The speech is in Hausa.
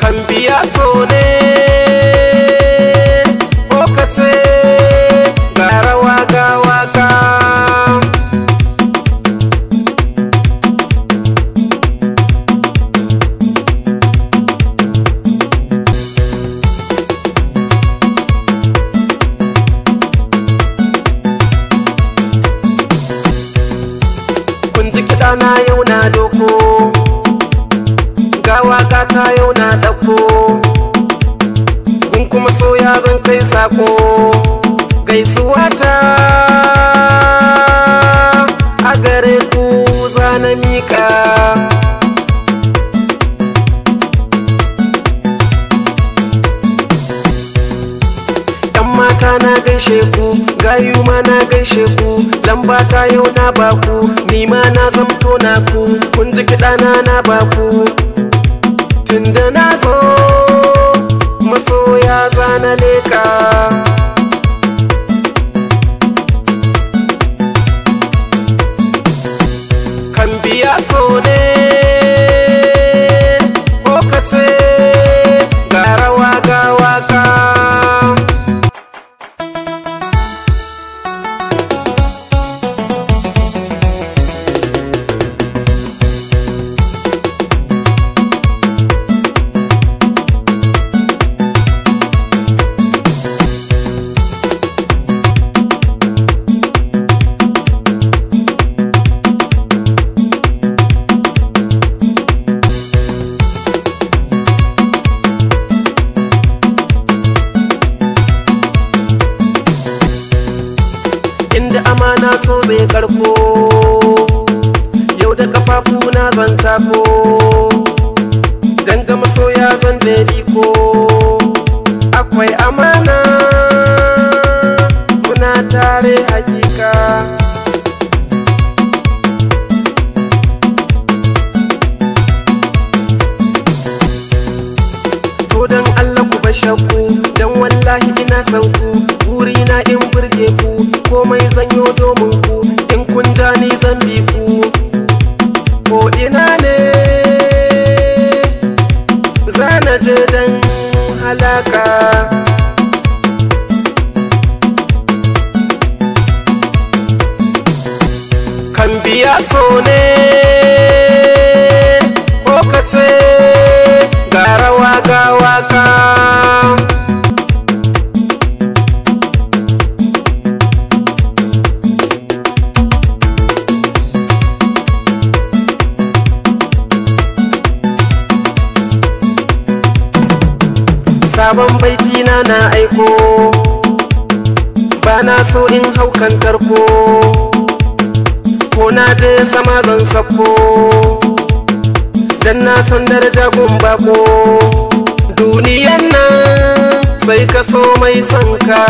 kan biya so ne ko kace ga rawa ga waka. Kun ji kiɗa na yau na doko, ga waka ta yau na ɗauko, gun kuma soya zan kai sako. Gaisuwa ta a gare ku zana mika. Yan mata na gaishe ku, gayu ma na gaishe ku, lamba ta yau na baku, ni ma na zamto naku. Kun ji kiɗa na baku, tunda na zo masoya zana leka. Kan biya so ne ko kace ga rawa ga waka. Inda amana so zai karko, yau da kafafuna zan tako, ganga masoya zan je iko. Akwai amana muna tare hakika. To dan Allah ku bar shakku, dan wallahi ina san ku, burina in burge ku, komai zanyo domin ku. In kun ja ni zan bi ku ko ina ne zana je dan halaka. Kan biya so ne ko kace ga rawa ga waka. Sabon baitina na aiko, ba na so in haukan tarko, ko na je sama zan sako, dan na san daraja gun bako. Duniyan nan sai ka so mai sanka.